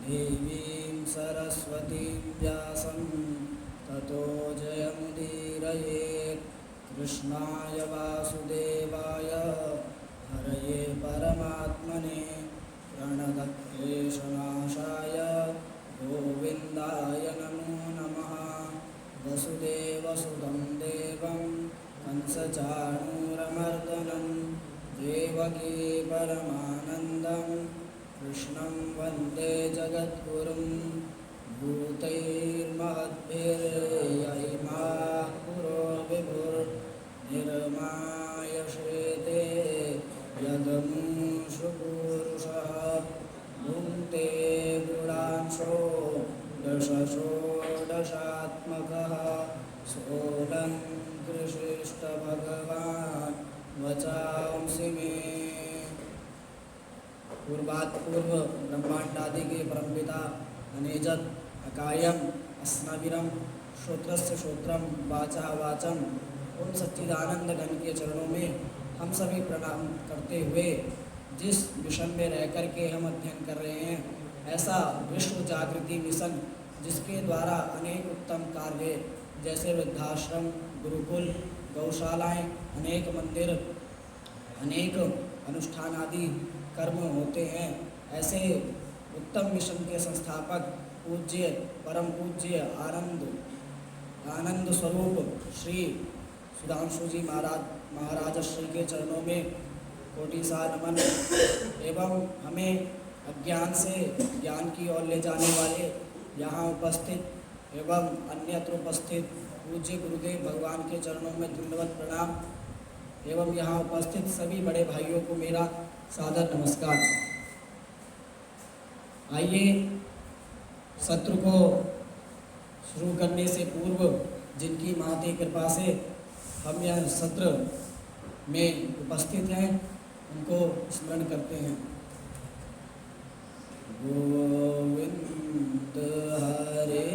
देवीं सरस्वतीं व्यासं ततो जयमुदीरयेत्। कृष्णाय वासुदेवाय हरये परमात्मने प्रणतक्लेशनाशाय गोविन्दाय नमो नमः। वसुदेवसुतं देवं कंसचाणूरमर्दनं देवकी परमानन्दं कृष्णं वन्दे जगद्गुरुं। भूतैर्महद्भिर्यैमा पुरो विभुर्निर्मायश्वेते यदमूषु पुरुषः भुङ्क्ते गुणांशो दशषोडशात्मकः सोऽलं कृष्णभगवान् वचांसि मे। पूर्वात् पूर्व ब्रह्मांडादि के परमपिता अनेजत अकायम अस्नाविरम श्रोत्रस्य श्रोत्रम वाचा वाचम उन सच्चिदानंद घन के चरणों में हम सभी प्रणाम करते हुए जिस मिशन में रह कर के हम अध्ययन कर रहे हैं, ऐसा विश्व जागृति मिशन जिसके द्वारा अनेक उत्तम कार्य जैसे वृद्धाश्रम, गुरुकुल, गौशालाएं, अनेक मंदिर, अनेक अनुष्ठान आदि कर्म होते हैं, ऐसे उत्तम मिशन के संस्थापक पूज्य परम पूज्य आनंद स्वरूप श्री सुधांशु जी महाराज श्री के चरणों में कोटि सा नमन एवं हमें अज्ञान से ज्ञान की ओर ले जाने वाले यहाँ उपस्थित एवं अन्यत्र उपस्थित पूज्य गुरुदेव भगवान के चरणों में दंडवत प्रणाम एवं यहाँ उपस्थित सभी बड़े भाइयों को मेरा सादर नमस्कार। आइए सत्र को शुरू करने से पूर्व जिनकी महती कृपा से हम यह सत्र में उपस्थित हैं उनको स्मरण करते हैं। गोविंद हरे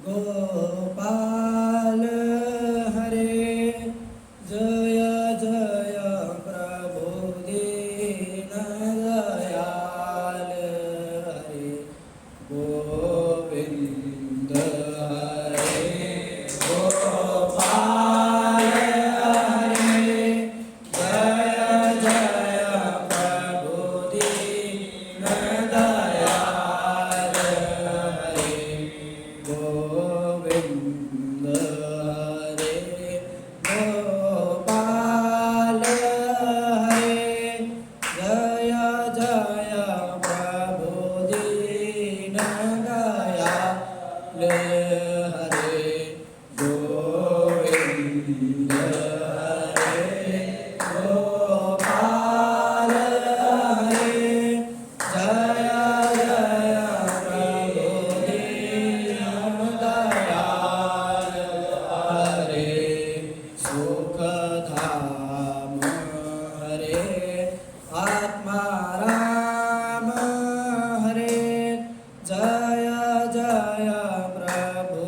गोपाल हरे जय जय प्रभु दीन दयाल हरे। गोविंद हरे गोपाल हरे जय जय प्रभु दीन दयाल हरे। गोविंद हरे गोपाल हरे जय जय प्रभु दीन दयाल हरे। गोविंद हरे गोपाल हरे जय जय प्रभु दीन दयाल हरे। सुख धाम हरे आत्मा राम हरे जय जय प्रभु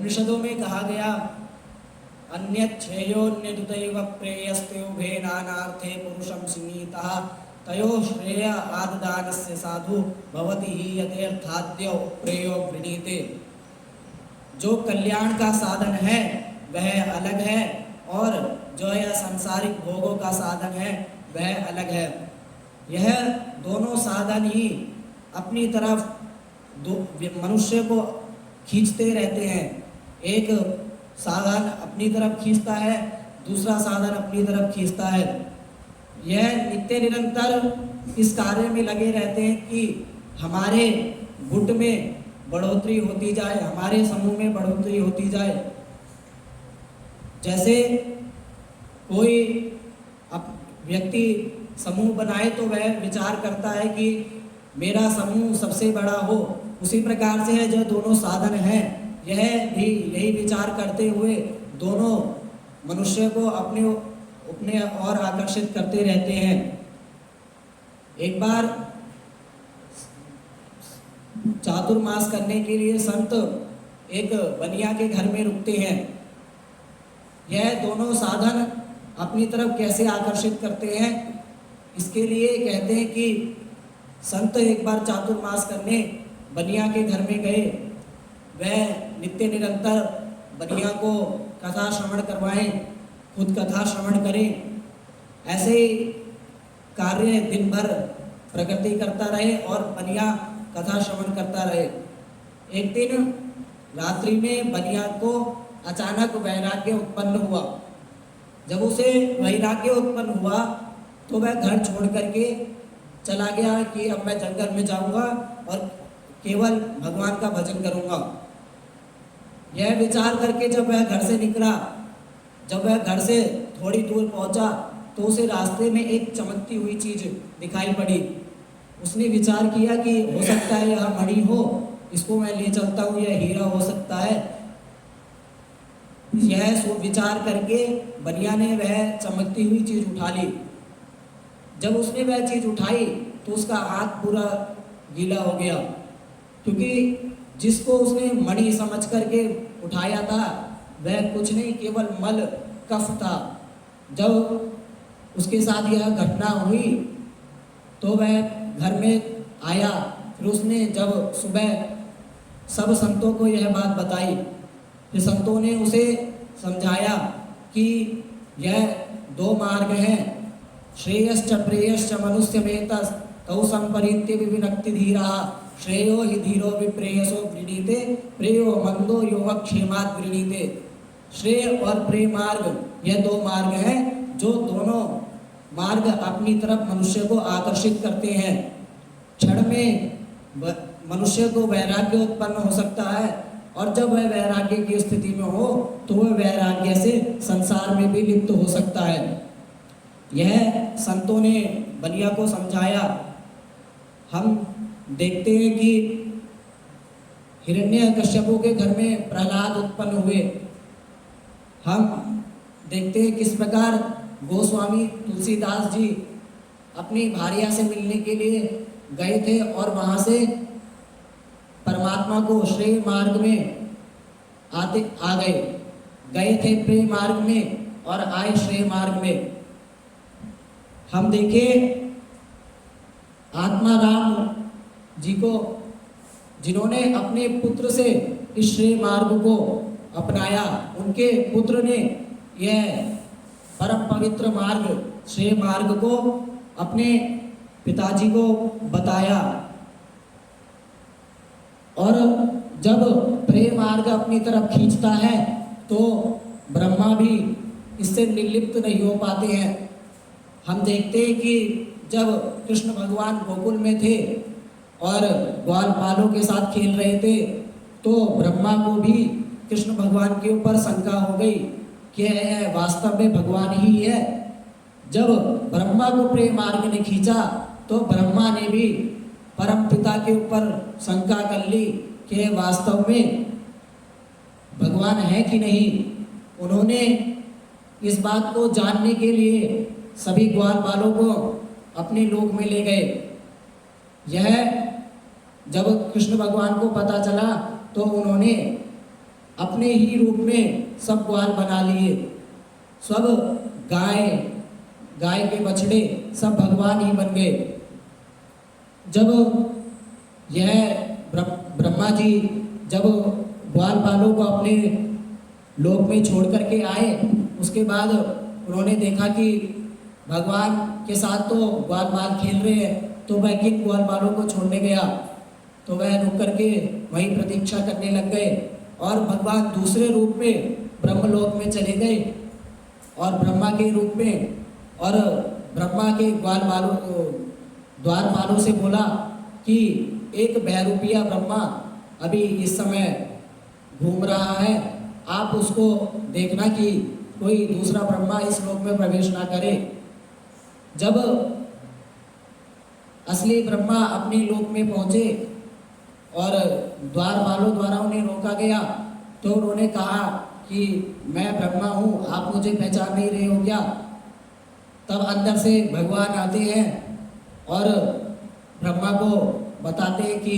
उपनिषदों में कहा गया अन्यच्छ्रेयोन्यदुतैव प्रेयस्ते उभे नानार्थे पुरुषं सीमितः तयो श्रेय आददानस्य साधु भवति ही यथेर्थाद्य प्रेयो वृणीते। जो कल्याण का साधन है वह अलग है और जो यह सांसारिक भोगों का साधन है वह अलग है। यह दोनों साधन ही अपनी तरफ मनुष्य को खींचते रहते हैं। एक साधन अपनी तरफ खींचता है, दूसरा साधन अपनी तरफ खींचता है। यह नित्य निरंतर इस कार्य में लगे रहते हैं कि हमारे गुट में बढ़ोतरी होती जाए, हमारे समूह में बढ़ोतरी होती जाए। जैसे कोई व्यक्ति समूह बनाए तो वह विचार करता है कि मेरा समूह सबसे बड़ा हो। उसी प्रकार से है जो दोनों साधन हैं, यह भी यही विचार करते हुए दोनों मनुष्य को अपने और आकर्षित करते रहते हैं। एक बार चातुर्मास करने के लिए संत एक बनिया के घर में रुकते हैं। यह दोनों साधन अपनी तरफ कैसे आकर्षित करते हैं, इसके लिए कहते हैं कि संत एक बार चातुर्मास करने बनिया के घर में गए। वह नित्य निरंतर बनिया को कथा श्रवण करवाएं, खुद कथा श्रवण करें। ऐसे ही कार्य दिन भर प्रगति करता रहे और बनिया कथा श्रवण करता रहे। एक दिन रात्रि में बनिया को अचानक वैराग्य उत्पन्न हुआ। जब उसे वैराग्य उत्पन्न हुआ तो वह घर छोड़ करके चला गया कि अब मैं जंगल में जाऊंगा और केवल भगवान का भजन करूंगा। यह विचार करके जब वह घर से निकला, जब वह घर से थोड़ी दूर पहुंचा तो उसे रास्ते में एक चमकती हुई चीज दिखाई पड़ी। उसने विचार किया कि हो सकता है यह मणि हो, इसको मैं ले चलता हूँ, यह हीरा हो सकता है। यह विचार करके बनिया ने वह चमकती हुई चीज उठा ली। जब उसने वह चीज उठाई तो उसका हाथ पूरा गीला हो गया, क्योंकि जिसको उसने मणि समझ करके उठाया था वह कुछ नहीं, केवल मल कफ था। जब उसके साथ यह घटना हुई तो वह घर में आया। फिर उसने जब सुबह सब संतों को यह बात बताई, फिर संतों ने उसे समझाया कि यह दो मार्ग हैं, श्रेयश्च प्रेयश्च मनुष्यमेतस् तौ संपरीत्य विविनक्ति धीरा श्रेयो हि धीरो विप्रेयसो गृणीते प्रेयो मंदो योगक्षेमात् गृणीते। श्रेय और प्रेय मार्ग यह दो मार्ग हैं जो दोनों मार्ग अपनी तरफ मनुष्य को आकर्षित करते हैं। क्षण में मनुष्य को वैराग्य उत्पन्न हो सकता है और जब वह वैराग्य की स्थिति में हो तो वह वैराग्य से संसार में भी लिप्त हो सकता है। यह संतों ने बनिया को समझाया। हम देखते हैं कि हिरण्यकश्यपु के घर में प्रहलाद उत्पन्न हुए। हम देखते हैं किस प्रकार गोस्वामी तुलसीदास जी अपनी भार्या से मिलने के लिए गए थे और वहाँ से परमात्मा को श्रेय मार्ग में आ गए थे प्रेम मार्ग में और आए श्रेय मार्ग में। हम देखें आत्मा राम जी को, जिन्होंने अपने पुत्र से इस श्रेय मार्ग को अपनाया। उनके पुत्र ने यह परम पवित्र मार्ग श्रेय मार्ग को अपने पिताजी को बताया। और जब प्रेम मार्ग अपनी तरफ खींचता है तो ब्रह्मा भी इससे निर्लिप्त नहीं हो पाते हैं। हम देखते हैं कि जब कृष्ण भगवान गोकुल में थे और ग्वालपालों के साथ खेल रहे थे तो ब्रह्मा को भी कृष्ण भगवान के ऊपर शंका हो गई कि यह वास्तव में भगवान ही है। जब ब्रह्मा को प्रेम मार्ग ने खींचा तो ब्रह्मा ने भी परम पिता के ऊपर शंका कर ली कि वास्तव में भगवान है कि नहीं। उन्होंने इस बात को जानने के लिए सभी ग्वालपालों को अपने लोक में ले गए। यह जब कृष्ण भगवान को पता चला तो उन्होंने अपने ही रूप में सब ग्वाल बना लिए, सब गाय के बछड़े सब भगवान ही बन गए। जब यह ब्रह्मा जी जब ग्वाल बालों को अपने लोक में छोड़ करके आए, उसके बाद उन्होंने देखा कि भगवान के साथ तो ग्वाल बाल खेल रहे हैं, तो वह किन ग्वाल बालों को छोड़ने गया, तो वह रुक करके वहीं प्रतीक्षा करने लग गए और भगवान दूसरे रूप में ब्रह्मलोक में चले गए और ब्रह्मा के रूप में, और ब्रह्मा के द्वारपालों से बोला कि एक बहरूपिया ब्रह्मा अभी इस समय घूम रहा है, आप उसको देखना कि कोई दूसरा ब्रह्मा इस लोक में प्रवेश ना करे। जब असली ब्रह्मा अपने लोक में पहुंचे और द्वारपालों द्वारा उन्हें रोका गया, तो उन्होंने कहा कि मैं ब्रह्मा हूँ, आप मुझे पहचान नहीं रहे हो क्या? तब अंदर से भगवान आते हैं और ब्रह्मा को बताते हैं कि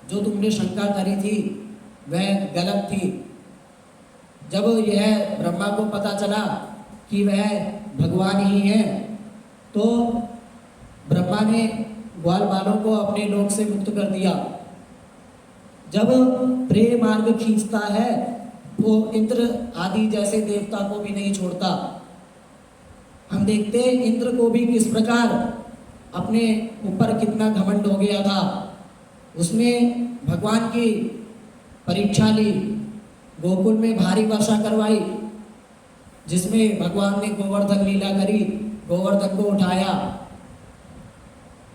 जो तुमने शंका करी थी वह गलत थी। जब यह ब्रह्मा को पता चला कि वह भगवान ही है, तो ब्रह्मा ने ग्वाल बालों को अपने लोक से मुक्त कर दिया। जब प्रेम मार्ग खींचता है तो इंद्र आदि जैसे देवता को भी नहीं छोड़ता। हम देखते हैं इंद्र को भी किस प्रकार अपने ऊपर कितना घमंड हो गया था, उसने भगवान की परीक्षा ली, गोकुल में भारी वर्षा करवाई, जिसमें भगवान ने गोवर्धन लीला करी, गोवर्धन को उठाया।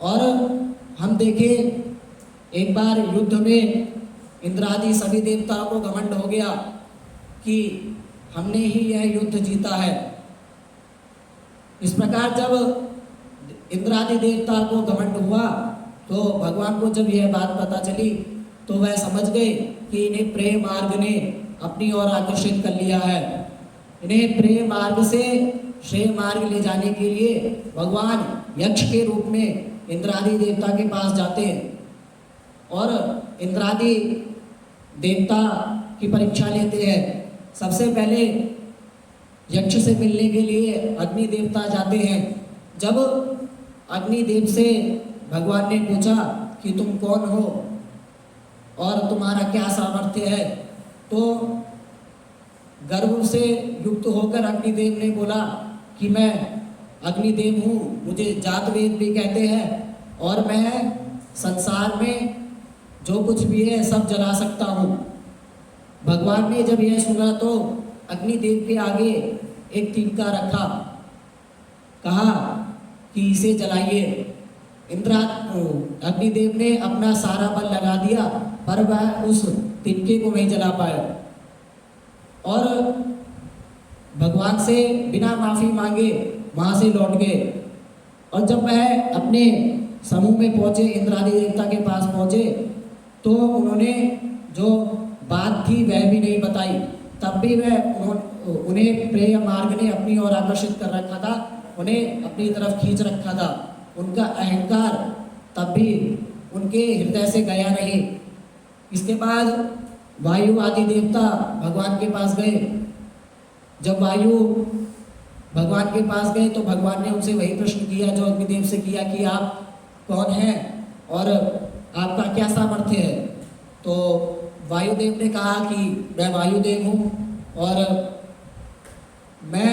और हम देखें एक बार युद्ध में इंद्रादि सभी देवताओं को घमंड हो गया कि हमने ही यह युद्ध जीता है। इस प्रकार जब इंद्रादि देवता को घमंड हुआ, तो भगवान को जब यह बात पता चली तो वह समझ गए कि इन्हें प्रेम मार्ग ने अपनी ओर आकर्षित कर लिया है। इन्हें प्रेम मार्ग से श्रेय मार्ग ले जाने के लिए भगवान यक्ष के रूप में इंद्रादि देवता के पास जाते हैं और इंद्रादि देवता की परीक्षा लेते हैं। सबसे पहले यक्ष से मिलने के लिए अग्नि देवता जाते हैं। जब अग्निदेव से भगवान ने पूछा कि तुम कौन हो और तुम्हारा क्या सामर्थ्य है, तो गर्व से युक्त होकर अग्निदेव ने बोला कि मैं अग्निदेव हूँ, मुझे जात वेद भी कहते हैं और मैं संसार में जो कुछ भी है सब जला सकता हूँ। भगवान ने जब यह सुना तो अग्निदेव के आगे एक तिनका रखा, कहा कि इसे जलाइए। अग्निदेव ने अपना सारा बल लगा दिया, पर वह उस तिनके को नहीं जला पाया और भगवान से बिना माफी मांगे वहां से लौट गए। और जब वह अपने समूह में पहुंचे, इंद्रादि देवता के पास पहुंचे, तो उन्होंने जो बात थी वह भी नहीं बताई। तब भी उन्हें प्रेम मार्ग ने अपनी ओर आकर्षित कर रखा था, उन्हें अपनी तरफ खींच रखा था। उनका अहंकार तब भी उनके हृदय से गया नहीं। इसके बाद वायु आदि देवता भगवान के पास गए। जब वायु भगवान के पास गए तो भगवान ने उनसे वही प्रश्न किया जो अग्निदेव से किया कि आप कौन हैं और आपका क्या सामर्थ्य है। तो वायुदेव ने कहा कि मैं वायुदेव हूँ और मैं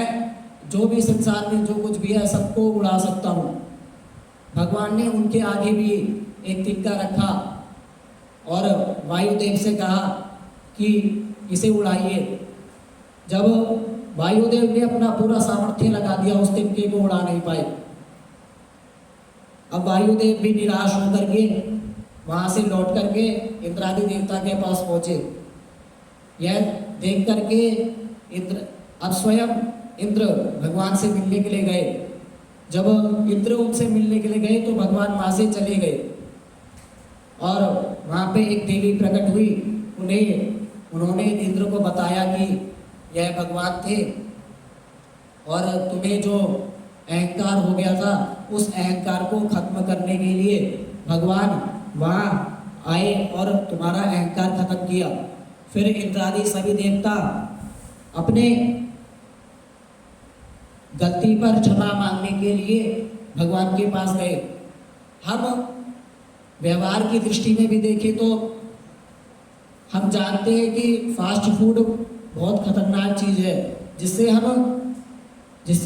जो भी संसार में जो कुछ भी है सबको उड़ा सकता हूँ। भगवान ने उनके आगे भी एक तिनका रखा और वायुदेव से कहा कि इसे उड़ाइए। जब वायुदेव ने अपना पूरा सामर्थ्य लगा दिया, उस तिनके को उड़ा नहीं पाए। अब वायुदेव भी निराश होकर के वहां से लौट करके इंद्रादि देवता के पास पहुंचे। यह देख करके अब स्वयं इंद्र भगवान से मिलने के लिए गए। जब इंद्र उनसे मिलने के लिए गए तो भगवान वहां से चले गए और वहां पे एक देवी प्रकट हुई। उन्होंने इंद्र को बताया कि यह भगवान थे और तुम्हें जो अहंकार हो गया था उस अहंकार को खत्म करने के लिए भगवान वहाँ आए और तुम्हारा अहंकार खत्म किया। फिर इंद्रादि सभी देवता अपने गलती पर क्षमा मांगने के लिए भगवान के पास गए। हम व्यवहार की दृष्टि में भी देखें तो हम जानते हैं कि फास्ट फूड बहुत खतरनाक चीज़ है, जिससे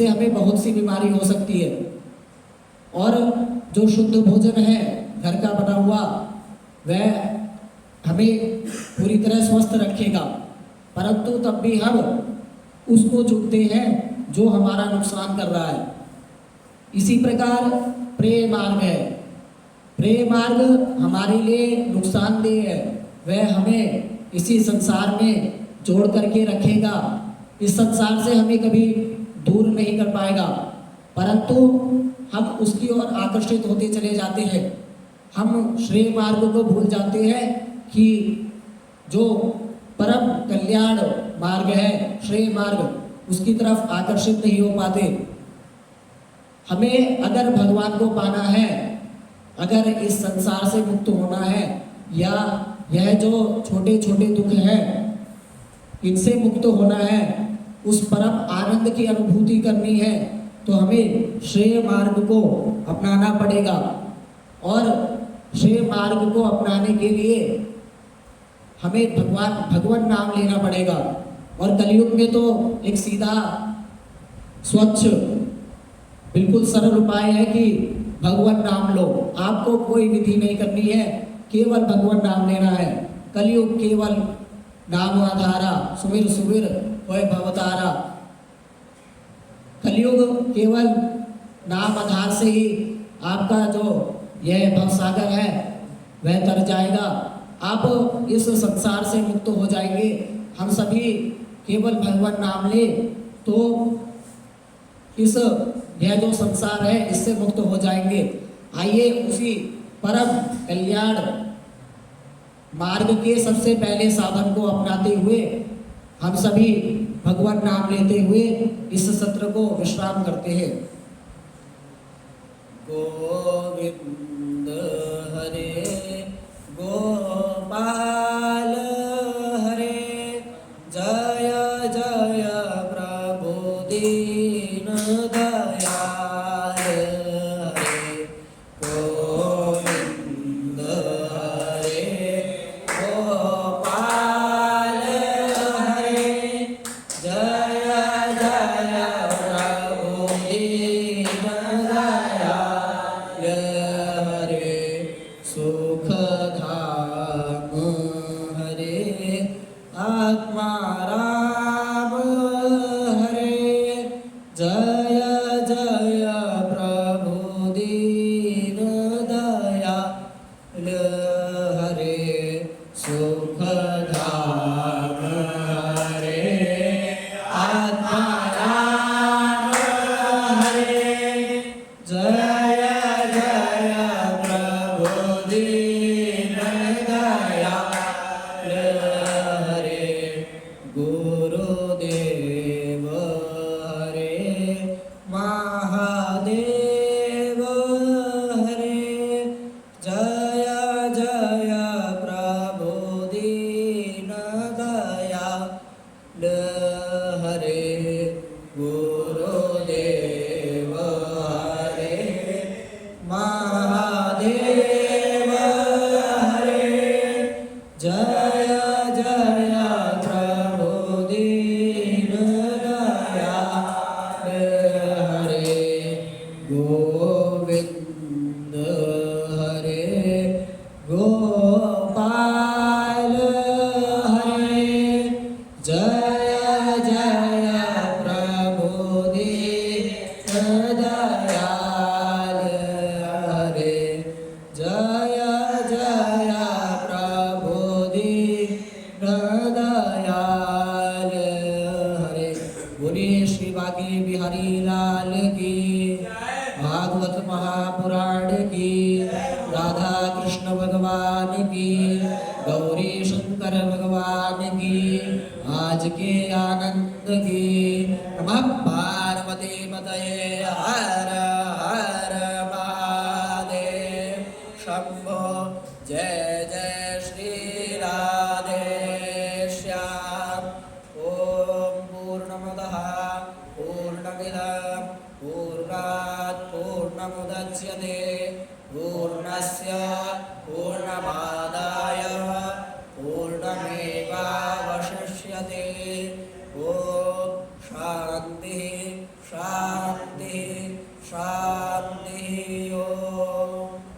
हमें बहुत सी बीमारी हो सकती है। और जो शुद्ध भोजन है घर का बना हुआ, वह हमें पूरी तरह स्वस्थ रखेगा, परंतु तब भी हम उसको चुनते हैं जो हमारा नुकसान कर रहा है। इसी प्रकार प्रेय मार्ग है। प्रेय मार्ग हमारे लिए नुकसानदेह है, वह हमें इसी संसार में जोड़ करके रखेगा। इस संसार से हमें कभी दूर नहीं कर पाएगा, परंतु हम उसकी ओर आकर्षित होते चले जाते हैं। हम श्रेय मार्ग को भूल जाते हैं कि जो परम कल्याण मार्ग है, श्रेय मार्ग, उसकी तरफ आकर्षित नहीं हो पाते। हमें अगर भगवान को पाना है, अगर इस संसार से मुक्त होना है, या यह जो छोटे छोटे दुख हैं इनसे मुक्त होना है, उस परम आनंद की अनुभूति करनी है, तो हमें श्रेय मार्ग को अपनाना पड़ेगा। और श्रेय मार्ग को अपनाने के लिए हमें भगवान नाम लेना पड़ेगा। और कलयुग में तो एक सीधा स्वच्छ बिल्कुल सरल उपाय है कि भगवान नाम लो। आपको कोई विधि नहीं करनी है, केवल भगवान नाम लेना है। कलयुग केवल नाम आधारा, सुमिर सुमिर होय भवतारा। कलयुग केवल नाम आधार से ही आपका जो यह भवसागर है वह तर जाएगा। आप इस संसार से मुक्त हो जाएंगे। हम सभी केवल भगवान नाम ले तो यह जो संसार है इससे मुक्त हो जाएंगे। आइए उसी परम कल्याण मार्ग के सबसे पहले साधन को अपनाते हुए हम सभी भगवान नाम लेते हुए इस सत्र को विश्राम करते हैं। गोविंद हरे गोपाल हरे, जय जय प्रभु दीन दयाल हरे। गोविंद हरे गोपाल हरे, जय जय प्रभु दीन दयाल हरे। सुख धाम हरे आत्माराम हरे, जय जय प्रभु दीन दयाल हरे। सुख धाम हरे आत्माराम हरे, जय जय प्रभु दीन दयाल हरे। गुरुदेव हरे महादेव हरे, जय जय प्रभु दीन दयाल हरे। गुरुदेव हरे महादेव हरे, जय जय प्रभु दीन दयाल हरे। गोविंद हरे गोपाल हरे, जय जय प्रभु दीन दयाल हरे। जय जय प्रभु दीन दयाल हरे। बोलिए श्री बांके बिहारी लाल की, भागवत महापुराण की, राधा कृष्ण भगवान की, गौरी शंकर भगवान की, आज के आनंद की। नमः पार्वती पतये हर हर महादेव। शंभो जय जय श्री राधे पूर्णमुदच्यते पूर्णस्य पूर्णमादाय पूर्णमेवावशिष्यते।